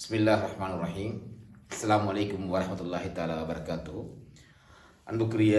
பிஸ்மில்லாஹ் ரஹ்மான் ரஹீம். அஸ்ஸலாமு அலைக்கும் வரஹ்மத்துல்லாஹி தஆலா வபரகாத்துஹு. அன்புக்குரிய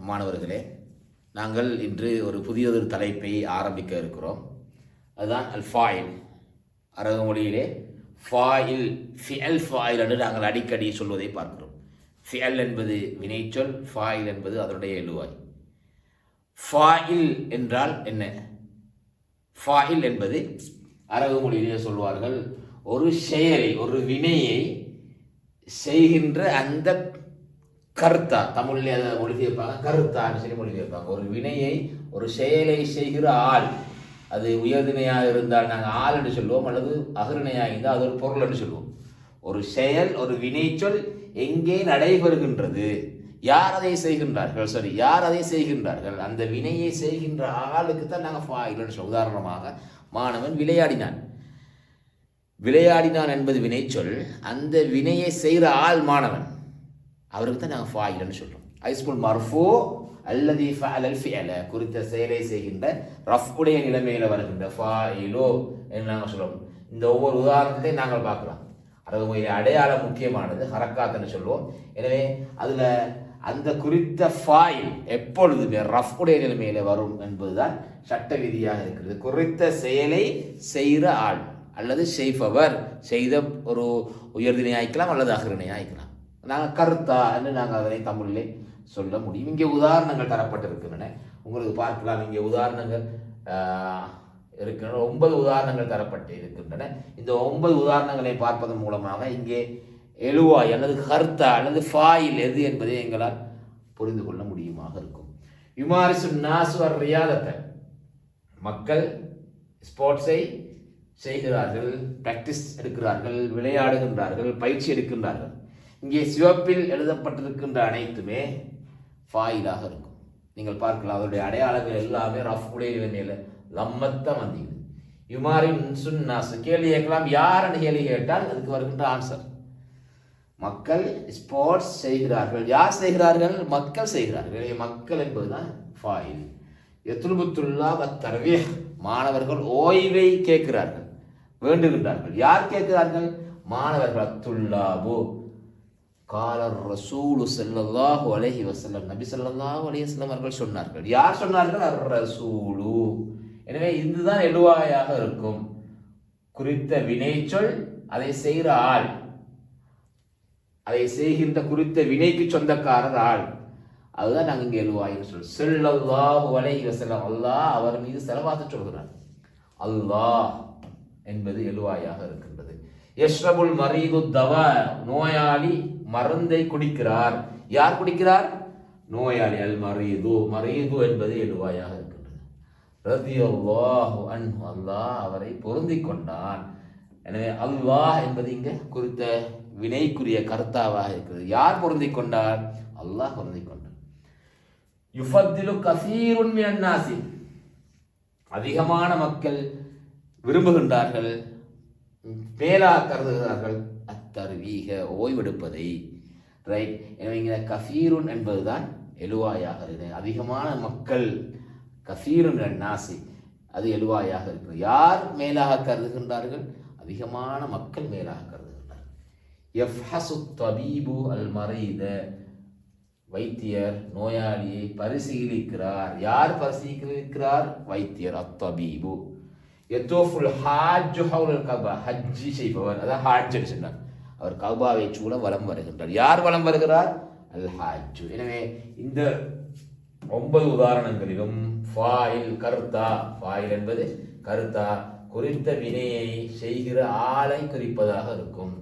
மாணவர்களே, நாங்கள் இன்று ஒரு புதியதொரு தலைப்பை ஆரம்பிக்க இருக்கிறோம். அதுதான் அல் ஃபாயில். அரபு மொழியிலே ஃபாயில், ஃபிஅல், ஃபாயில் என்று நாங்கள் அடிக்கடி சொல்வதை பார்க்கிறோம். ஃபிஅல் என்பது வினைச்சொல், ஃபாயில் என்பது அதனுடைய எழுவாய். ஃபாயில் என்றால் என்ன? ஃபாயில் என்பது அரபு மொழியிலே சொல்வார்கள், ஒரு செயலை, ஒரு வினையை செய்கின்ற அந்த கர்த்தா. தமிழ்ல அதை மொழிபெயர்ப்பாங்க, கர்த்தான்னு சொல்லி மொழிபெயர்ப்பாங்க. ஒரு வினையை, ஒரு செயலை செய்கிற ஆள். அது உயர்திணையாக இருந்தால் நாங்கள் ஆள் என்று சொல்லுவோம், அல்லது அகரிணையாக இருந்தால் அது ஒரு பொருள் என்று சொல்லுவோம். ஒரு செயல், ஒரு வினைச்சொல் எங்கே நடைபெறுகின்றது, யார் அதை செய்கின்றார்கள், யார் அதை செய்கின்றார்கள், அந்த வினையை செய்கின்ற ஆளுக்கு தான் நாங்கள் ஃபாயில் என்று சொல்லுவோம். உதாரணமாக, மாணவன் விளையாடினான். விளையாடினான் என்பது வினைச்சொல். அந்த வினையை செய்கிற ஆள் மாணவன், அவருக்கு தான் நாங்கள் ஃபாயில்னு சொல்கிறோம். ஐஸ்முல் மர்ஃபூ அல்லதி ஃபஅலல் ஃபிஅல, குறித்த செயலை செய்கின்ற ரஃப்உடைய நிலைமையில் வருகின்ற ஃபாயிலோ என்று நாங்கள் சொல்கிறோம். இந்த ஒவ்வொரு உதாரணத்தையும் நாங்கள் பார்க்கலாம். அரபு மொழியில் அடையாளம் முக்கியமானது, ஹரக்காத்துன்னு சொல்லுவோம். எனவே அதில் அந்த குறித்த ஃபாயில் எப்பொழுதுமே ரஃப்உடைய நிலைமையில் வரும் என்பதுதான் சட்ட விதியாக இருக்கிறது. குறித்த செயலை செய்கிற ஆள் அல்லது செய்பவர், செய்த ஒரு உயர்தினை ஆய்க்கலாம் அல்லது அகரிணை ஆய்க்கலாம். நாங்கள் கருத்தா என்று நாங்கள் அதனை தமிழிலே சொல்ல முடியும். இங்கே உதாரணங்கள் தரப்பட்டிருக்கின்றன, உங்களுக்கு பார்க்கலாம். இங்கே உதாரணங்கள் இருக்கின்றன. 9 உதாரணங்கள் தரப்பட்டு இருக்கின்றன. இந்த 9 உதாரணங்களை பார்ப்பதன் மூலமாக இங்கே எழுவாய் அல்லது கர்த்தா அல்லது ஃபாயில் எது என்பதை எங்களால் புரிந்து கொள்ள முடியுமாக இருக்கும். யுமாரிசு நாசு அர் ரியாதத்தை, மக்கள் ஸ்போர்ட்ஸை செய்கிறார்கள், பிராக்டிஸ் எடுக்கிறார்கள், விளையாடுகின்றார்கள், பயிற்சி எடுக்கின்றார்கள். இங்கே சிவப்பில் எழுதப்பட்டிருக்கின்ற அனைத்துமே ஃபாயிலாக இருக்கும். நீங்கள் பார்க்கலாம், அதனுடைய அடையாளங்கள் எல்லாமே ரஃப்உடைய நிலைமையில் லம்மத்த வந்தீங்க. யுமாரின் சுன்னாசு, கேள்வி கேட்கலாம். யாருன்னு கேள்வி கேட்டால் அதுக்கு வருகின்ற ஆன்சர் மக்கள் ஸ்போர்ட்ஸ் செய்கிறார்கள். யார் செய்கிறார்கள்? மக்கள் செய்கிறார்கள். மக்கள் என்பதுதான் ஃபாயில். எத்துல்புத்துல்லா பத்தரவே, மாணவர்கள் ஓய்வை கேட்கிறார்கள், வேண்டுகின்றார்கள். யார் கேட்கிறார்கள்? மாணவர்கள். அத்துல்லாபு காலர் ரசூலு ஸல்லல்லாஹு அலைஹி வஸல்லம், நபி ஸல்லல்லாஹு அலைஹி வஸல்லம் அவர்கள் சொன்னார்கள். யார் சொன்னார்கள்? அர் ரசூலு. எனவே இதுதான் எழுவாயாக இருக்கும். குறித்த வினைச்சொல், அதை செய்கிற ஆள், அதை செய்கின்ற குறித்த வினைக்கு சொந்தக்காரர் ஆள், அதுதான் நாங்கள் இங்கே எழுவாயின்னு சொல்றோம். ஸல்லல்லாஹு அலைஹி வஸல்லம், அல்லாஹ் அவர் மீது ஸலவாத் சொல்கிறார். அல்லாஹ் என்பது எழுவாயாக இருக்கின்றது. யஷ்ரபுல் மரீது தவா, நோயாளி மருந்தை குடிக்கிறார். யார் குடிக்கிறார்? நோயாளி. அல் மரீது, மரீது என்பது எழுவாயாக இருக்கின்றது. ரதியல்லாஹு அன்ஹு, அல்லாஹ் அவரை பொருந்திக் கொண்டான். எனவே அல்லாஹ் என்பது இங்கே குறித்த வினைக்குரிய கர்த்தாவாக இருக்கிறது. யார் பொருந்திக் கொண்டார்? அல்லாஹ் பொருந்திக் கொண்டார். யுஃபத்திலு கஸீருன் மினன் நாஸி, அதிகமான மக்கள் விரும்புகின்றார்கள், மேலாக கருதுகிறார்கள், அத்தர்வீக ஓய்வெடுப்பதை. ரைட். எனவே இங்கே கஸீருன் என்பதுதான் எழுவாயாக இருக்கிறது. அதிகமான மக்கள், கஸீருன் மினன் நாஸி, அது எழுவாயாக இருக்கிறது. யார் மேலாக கருதுகின்றார்கள்? அதிகமான மக்கள் மேலாக கருதுகின்றார்கள். யஃப்ஹசு தபீபு அல் மரீத, வைத்தியர் நோயாளியை பரிசீலிக்கிறார். யார் பரிசீலிக்கிறார்? வைத்தியர். அத்தபீபு. யதூஃபுல் ஹாஜ்ஜு ஹவுலல் கஅபா, ஹஜ்ஜி செய்பவர், அதான் ஹாஜ்ஜு சொன்னார். அவர் கஅபாவை சூழ வலம் வருகின்றார். யார் வலம் வருகிறார்? அல் ஹாஜ்ஜு. எனவே இந்த 9 உதாரணங்களிலும் ஃபாயில் கர்த்தா, ஃபாயில் என்பது கர்த்தா, குறித்த வினையை செய்கிற ஆளை குறிப்பதாக இருக்கும்.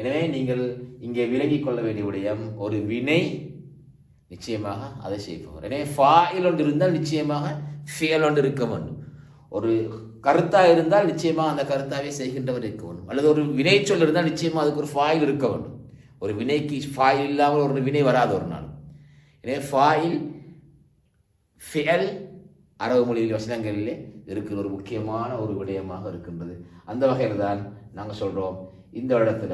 எனவே நீங்கள் இங்கே விலகிக் கொள்ள வேண்டிய விடயம், ஒரு வினை நிச்சயமாக அதை செய்பவர். எனவே ஃபாயில் ஒன்று இருந்தால் நிச்சயமாக ஃபியல் ஒன்று இருக்க வேண்டும். ஒரு கருத்தா இருந்தால் நிச்சயமாக அந்த கருத்தாவே செய்கின்றவர் இருக்க வேண்டும். அல்லது ஒரு வினை சொல் இருந்தால் நிச்சயமாக அதுக்கு ஒரு ஃபாயில் இருக்க வேண்டும். ஒரு வினைக்கு ஃபாயில் இல்லாமல் ஒரு வினை வராத ஒரு நாள். எனவே ஃபாயில், ஃபியல் அரபு மொழியில் வசனங்களிலே இருக்கிற ஒரு முக்கியமான ஒரு விடயமாக இருக்கின்றது. அந்த வகையில் தான் நாங்கள் சொல்கிறோம், இந்த இடத்துல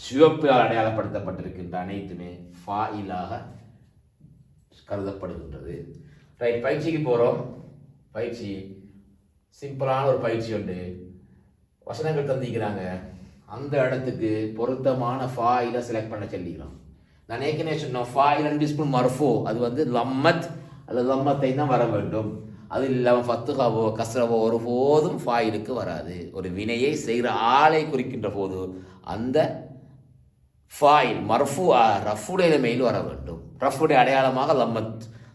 சிவப்பால் அடையாளப்படுத்தப்பட்டிருக்கின்ற அனைத்துமே ஃபாயிலாக கருதப்படுகின்றது. ரைட், பயிற்சிக்கு போகிறோம். பயிற்சி சிம்பிளான ஒரு பயிற்சி உண்டு. வசனங்கள் தந்திக்கிறாங்க. அந்த இடத்துக்கு பொருத்தமான ஃபாயிலை செலக்ட் பண்ண சொல்லிக்கிறோம். நான் ஏற்கனவே சொன்னோம் ஃபாயில் அண்ட் இஸ்முல் மர்ஃபூ அது வந்து லம்மத் அல்லது லம்மத்தை தான் வர வேண்டும். அது இல்லாமல் ஃபத்துஹாவோ கஸ்ரவோ ஒருபோதும் ஃபாயிலுக்கு வராது. ஒரு வினையை செய்கிற ஆளை குறிக்கின்ற போது அந்த ஃபாயில் மர்ஃபூ ரஃபுடைய நிலைமையில் வர வேண்டும். ரஃபுடைய அடையாளமாக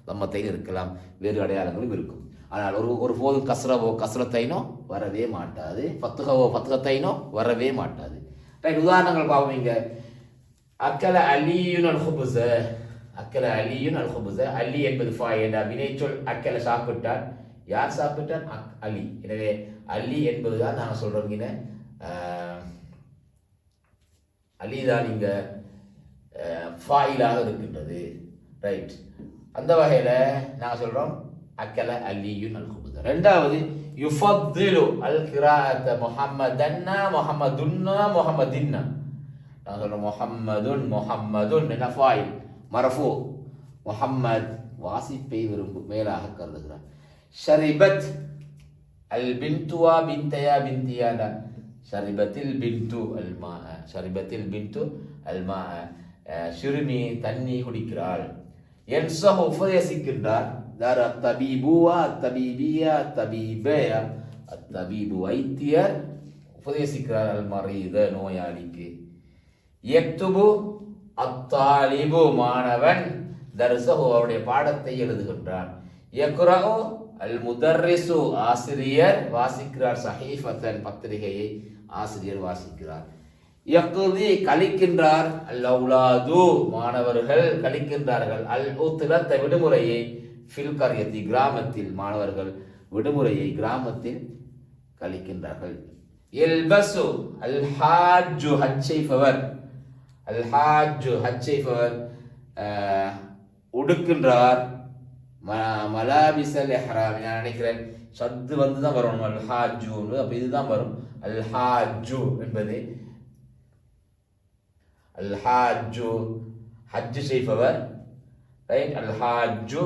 லம்மத்தையும் இருக்கலாம், வேறு அடையாளங்களும் இருக்கும். ஆனால் ஒரு போதும் கஸ்ரவோ கஸ்ரத்தைனோ வரவே மாட்டாது, ஃபத்துஹவோ ஃபத்துஹத்தைனோ வரவே மாட்டாது. ரைட், உதாரணங்கள் பார்ப்போம். இங்கே அக்கல அலியுன் அல் ஹுபுஸ, அக்கல அலியுன் அல் ஹுபுஸ, அலி என்பது ஃபாயில். வினைச்சொல் அக்கல சாப்பிட்டான். யார் சாப்பிட்டான்? அலி. எனவே அலி என்பதுதான் நாங்கள் சொல்கிறோம் இங்கே அலி தான் இங்கே ஃபாயிலாக இருக்கின்றது. ரைட், அந்த வகையில் நாங்கள் சொல்கிறோம் அக்கல அலியுன் அல் ஹுபுஸ. ரெண்டாவது யுஃபத்திலு அல் கிராஅத்த முஹம்மதன்னா முஹம்மதுன்னா முஹம்மதின்னா. நாங்கள் சொல்கிறோம் முஹம்மதுன் முஹம்மதுன் என்ன ஃபாயில் மரஃபூ, முஹம்மத் வாசிப்பை மேலாக கருதுகிறார். ஷரிபத் அல் பின்துவா பின்தயா பின்தியானா, ஷரிபத்தில் பின்து அல் மா, ஷரிபத்தில் பின்து அல் மா, சிறுமி தண்ணி குடிக்கிறாள். என்சஹு உபதேசிக்கின்றார். தார் அத்தபீபுவா அத்தபீபியா அத்தபீபயா, அத்தபீபு வைத்தியர் உபதேசிக்கிறார் அல் மரீத நோயாளிக்கு. யக்துபு அத்தாலிபு மாணவன் தர்சஹு அவருடைய பாடத்தை எழுதுகின்றான். யக்ரஹு அல் முதர்ரிசு ஆசிரியர் வாசிக்கிறார். சஹீஃபத்தன் பத்திரிகையை ஆசிரியர் வாசிக்கிறார். யக்தி கழிக்கின்றார். அல் அவுலாது மாணவர்கள் கழிக்கின்றார்கள். அல் உத்லத்த விடுமுறையை ஃபில் கரியத்தி கிராமத்தில் மாணவர்கள் விடுமுறையை கிராமத்தில் கழிக்கின்றார்கள். எல்பசு அல் ஹாஜ்ஜு ஹஜ் செய்பவர், அல் ஹாஜ்ஜு ஹஜ் செய்பவர் உடுக்கின்றார். மலாபிசல் இஹ்ராம், நான் நினைக்கிறேன் சத்து வந்து தான் வரணும் அல் ஹாஜ்ஜு, அப்போ இதுதான் வரும் அல் ஹாஜ்ஜு என்பது. அல் ஹாஜ்ஜு ஹஜ் செய்பவர். ரைட், அல் ஹாஜ்ஜு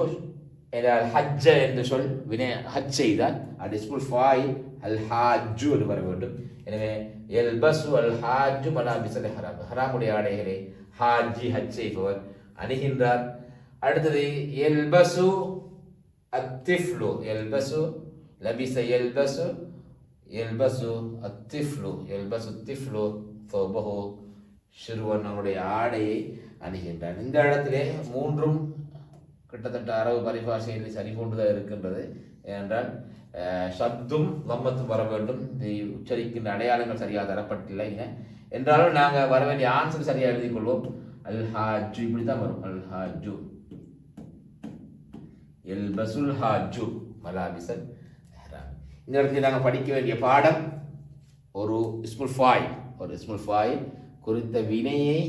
அல் ஹஜ்ஜ என்று சொல் வினை ஹஜ் செய்தால் அது இஸ்முல் ஃபாயில் அல் ஹாஜ்ஜு என்று வர வேண்டும். எனவே எல்பசு அல் ஹாஜ்ஜு மலாபிசல் இஹ்ராம், ஹராமுடைய ஆடைகளை ஹாஜி ஹஜ் செய்பவர் அணிகின்றார். அடுத்தது எல்பசு அத்திஃப்லு, எல்பசு லபிச எல்பசு, எல்பசு அத்திஃப்லு, எல்பசு திஃப்லு தௌபஹு ஷிர்வன் அவருடைய ஆடையை அணிகின்றார். இந்த இடத்திலே மூன்றும் கிட்டத்தட்ட அரபு பரிபாஷையில் சரி போன்றுதான் இருக்கின்றது. ஏனென்றால் சப்தும் லம்மத்தும் வர வேண்டும். உச்சரிக்கின்ற அடையாளங்கள் சரியாக தரப்பட்டில்லை. என்றாலும் நாங்கள் வர வேண்டிய ஆன்சர் சரியாக எழுதி கொள்வோம். அல் ஹாஜ்ஜு இப்படி தான் வரும். அல் ஹாஜ்ஜு எல்பசுல் ஹாஜ்ஜு மலாபிசல் இஹ்ராம். இந்த இடத்துல நாங்கள் படிக்க வேண்டிய பாடம் ஒரு இஸ்முல் ஃபாயில், ஒரு இஸ்முல் ஃபாயில் குறித்த வினையை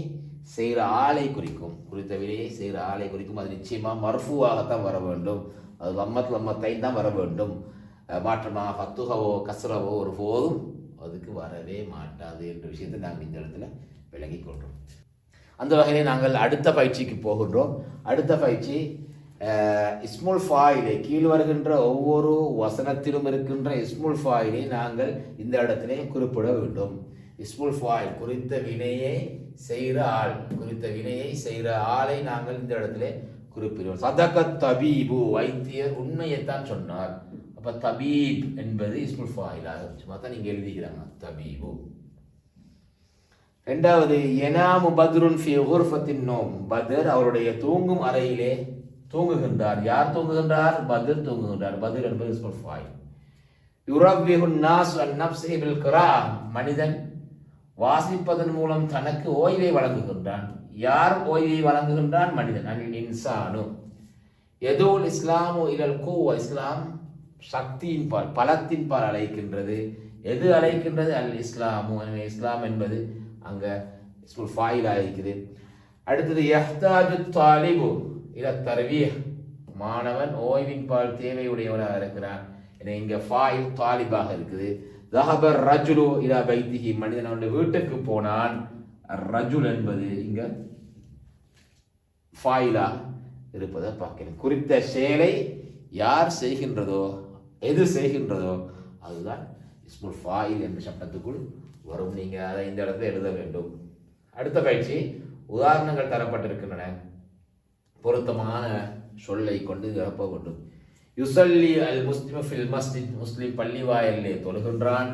செய்கிற ஆளை குறிக்கும், குறித்த வினையை செய்கிற ஆளை குறிக்கும். அது நிச்சயமாக மர்ஃபூவாகத்தான் வர வேண்டும். அது லம்மத்தை தான் வர வேண்டும். மாற்றமாக ஃபத்துஹவோ கஸ்ரவோ ஒரு போதும் அதுக்கு வரவே மாட்டாது என்ற விஷயத்தை நாங்கள் இந்த இடத்துல விளங்கி கொள்கிறோம். அந்த வகையில் நாங்கள் அடுத்த பயிற்சிக்கு போகின்றோம். அடுத்த பயிற்சி இஸ்முல் ஃபாயிலை, கீழ் வருகின்ற ஒவ்வொரு வசனத்திலும் இருக்கின்ற இஸ்முல் ஃபாயிலை நாங்கள் இந்த இடத்திலே குறிப்பிட வேண்டும். இஸ்முல் ஃபாயில் குறித்த வினையை செய்கிற ஆள், குறித்த வினையை செய்கிற ஆளை நாங்கள் இந்த இடத்திலே குறிப்பிடுவோம். சதகத் தபீபு வைத்தியர் உண்மையைத்தான் சொன்னார். அப்போ தபீப் என்பது இஸ்முல் ஃபாயிலாக சும்மா தான் நீங்கள் எழுதிக்கிறாங்க தபீபு. ரெண்டாவது எனாமு பத்ருன் ஃபி குர்ஃபத்தின் நோம், பத்ர் அவருடைய தூங்கும் அறையிலே தூங்குகின்றார். யார் தூங்குகின்றார்? பத்ர் தூங்குகின்றார். பத்ர் என்பது இஸ்முல் ஃபாயில். யுரவ்விஹுன் நாஸ் அன் நஃப்ஸிஹி பில் கிராஅ, மனிதன் வாசிப்பதன் மூலம் தனக்கு ஓய்வை வழங்குகின்றான். யார் ஓய்வை வழங்குகின்றான்? மனிதன். அல் இன்சானு. எதுல் இஸ்லாமு இலல் குவா, இஸ்லாம் சக்தியின் பால் பலத்தின் பால் அழைக்கின்றது. எது அழைக்கின்றது? அல் இஸ்லாமு. இஸ்லாம் என்பது அங்கே இஸ்முல் ஃபாயிலாக இருக்குது. அடுத்தது யஹ்தாஜு தாலிபு இல தர்வீஹ், மாணவன் ஓய்வின் பால் தேவையுடையவனாக இருக்கிறான். ஏன்னா இங்கே ஃபாயில் தாலிபாக இருக்குது. தஹபர் ரஜுலு இலா பைத்திஹி, மனிதன் அவனுடைய வீட்டுக்கு போனான். ரஜுல் என்பது இங்கே ஃபாயிலாக இருப்பதை பார்க்கிறேன். குறித்த செயலை யார் செய்கின்றதோ, எது செய்கின்றதோ அதுதான் இஸ்முல் ஃபாயில் என்ற சட்டத்துக்குள் வரும். நீங்கள் அதை இந்த இடத்துல எழுத வேண்டும். அடுத்த பயிற்சி, உதாரணங்கள் தரப்பட்டிருக்கின்றன, பொருத்தமான சொல்லை கொண்டு நிரப்ப வேண்டும். யுசல்லி அல் முஸ்லிம் ஃபில் மஸ்ஜித், முஸ்லிம் பள்ளி வாயிலே தொழுகின்றான்.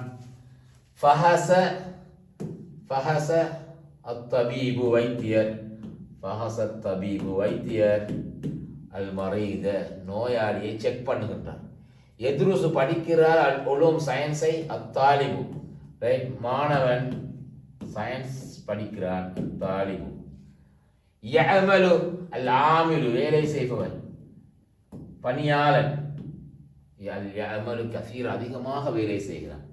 ஃபஹஸ ஃபஹஸ அத்தபீபு வைத்தியர், ஃபஹஸ தபீபு வைத்தியர் அல் மரீத நோயாளியை செக் பண்ணுகின்றார். எதுருசு படிக்கிறார் அல் உலூம் சயின்ஸை அத்தாலிபு, ரைட், மாணவன் சயின்ஸ் படிக்கிறான். அத்தாலிபு யஅமலு அல் ஆமிலு வேலை செய்பவன், பணியாளன். யஅமலு கசீர் அதிகமாக வேலை செய்கிறான்.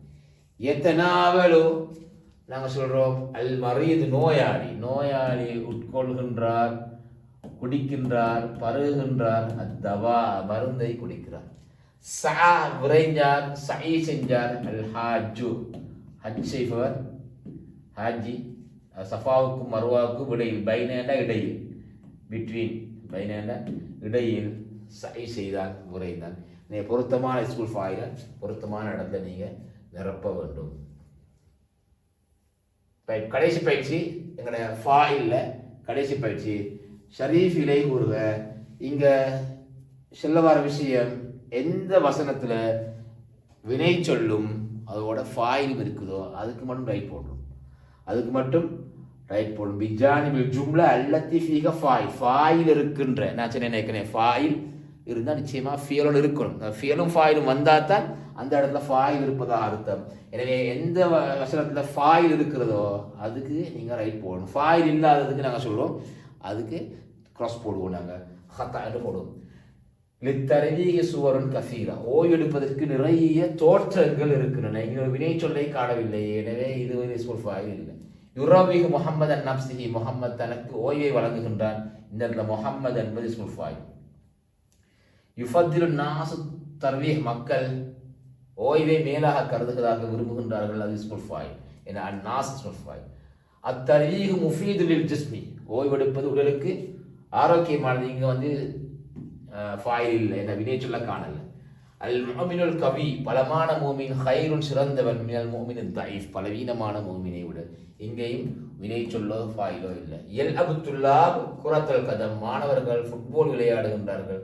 யதனாவலு நாங்கள் சொல்றோம் அல் மரீது நோயாளி, நோயாளி உட்கொள்கின்றார், குடிக்கின்றார், பருகுகின்றார். அத்தவா மருந்தை குடிக்கிறார். சா விரைஞ்சார், சை செஞ்சார். அல் ஹாஜு ஹஜ் செய்பவர், ஹாஜி. சஃபாவுக்கும் மருவாவுக்கும் இடையில், பைனேண்ட இடையில், பிட்வீன், பைனேண்ட இடையில் சை செய்தான், விரைந்தான். நீங்கள் பொருத்தமான ஸ்கூல் ஃபாயில பொருத்தமான இடத்துல நீங்கள் நிரப்ப வேண்டும். கடைசி பயிற்சி எங்களுடைய ஃபாயில்ல கடைசி பயிற்சி, ஷரீஃப் இலை கூறுக. இங்க சொல்ல வர விஷயம், எந்த வசனத்துல வினை சொல்லும் அதோட ஃபாயில் இருக்குதோ அதுக்கு மட்டும் ரைட் போடணும், அதுக்கு மட்டும் ரைட் போடணும். பிஜானிபில் ஜும்லா அல்லத்தி ஃபீக ஃபாயில், ஃபாயில் இருக்கின்ற, நான் சொன்னேன் ஃபாயில் இருந்தால் நிச்சயமா ஃபியலோடு இருக்கணும். ஃபியலும் ஃபாயிலும் வந்தால் தான் அந்த இடத்துல ஃபாயில் இருப்பதாக அர்த்தம். எனவே எந்த வசனத்தில் ஃபாயில் இருக்கிறதோ அதுக்கு நீங்கள் ரைட் போடணும். ஃபாயில் இல்லாததுக்கு நாங்கள் சொல்கிறோம், அதுக்கு க்ராஸ் போடுவோம், நாங்கள் ஹத்தான்னு போடுவோம். லித்தரவீக சுவரன் கசீரா, ஓய்வெடுப்பதற்கு நிறைய தோற்றங்கள் இருக்கின்றன. இங்கே ஒரு வினை சொல்லை காணவில்லை, எனவே இது ஒரு இஸ்முல் ஃபாயில் இல்லை. யுரவீக முஹம்மது அன் நப்சிஹி, முஹம்மது தனக்கு ஓய்வை வழங்குகின்றான். இந்த இடத்துல முஹம்மது என்பது இஸ்முல் ஃபாயில். யுஃபத்திலு நாசு தர்வீஹ், மக்கள் ஓய்வை மேலாக கருதுவதாக விரும்புகின்றார்கள், அது இஸ்முல் ஃபாயில். ஏன்னா அந்நாஸ் இஸ்முல் ஃபாயில். அத்தர்வீஹ் முஃபீது லில் ஜிஸ்மி, ஓய்வெடுப்பது உடலுக்கு ஆரோக்கியமானது. இங்கே வந்து ஃபாயில் இல்லை, என்ன வினை சொல்ல காணல. அல் முஃமினுல் கவி, பலமான மூமின், ஹைருன் சிறந்தவன், மினல் முஃமினின் தஈஃப், பலவீனமான மூமினை விட. இங்கேயும் வினை சொல்லோ ஃபாயிலோ இல்லை. எல் அபு துல்லாப் குரத்தல் கதம், மாணவர்கள் ஃபுட்பால் விளையாடுகின்றார்கள்.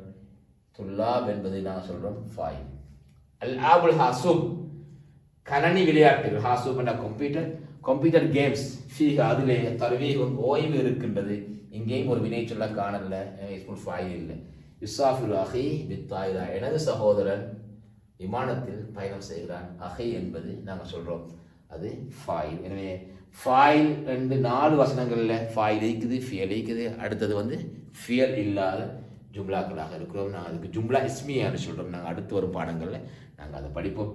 துல்லாப் என்பதை நான் சொல்றோம் ஃபாயில். அல் ஆபுல் ஹாசூப், கணனி விளையாட்டுகள். ஹாசூப் என்ற கம்ப்யூட்டர் கேம்ஸ். ஃபீஹ, அதிலே தர்வீஹுன் ஓய்வு இருக்கின்றது. இங்கேயும் ஒரு வினை சொல்ல காணல, இஸ்முல் ஃபாயில் இல்லை. யுசாஃபில் அஹி பித்தாயிரா, எனது சகோதரன் விமானத்தில் பயணம் செய்கிறான். அஹி என்பது நாங்கள் சொல்கிறோம் அது ஃபாயில். எனவே ஃபாயில் 4 வசனங்களில் ஃபாயில் இருக்குது, ஃபியல் இருக்குது. அடுத்தது வந்து ஃபியல் இல்லாத ஜும்லாக்களாக இருக்கிறோம். நாங்கள் அதுக்கு ஜும்லா இஸ்மியான்னு சொல்கிறோம். நாங்கள் அடுத்து வரும் பாடங்களில் நாங்கள் அதை படிப்போம்.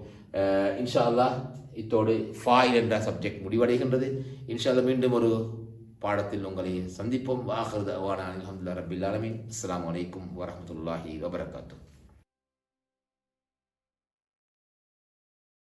இன்ஷா அல்லாஹ் இத்தோடு ஃபாயில் என்ற சப்ஜெக்ட் முடிவடைகின்றது. இன்ஷா அல்லாஹ் மீண்டும் ஒரு பாடத்தில் உங்களை சந்திப்போம். வாஹிர் தஅவானா அல்ஹம்துலில்லாஹி ரப்பில் ஆலமீன். அஸ்ஸலாமு அலைக்கும் வரஹ்மத்துல்லாஹி வபரகாத்துஹு.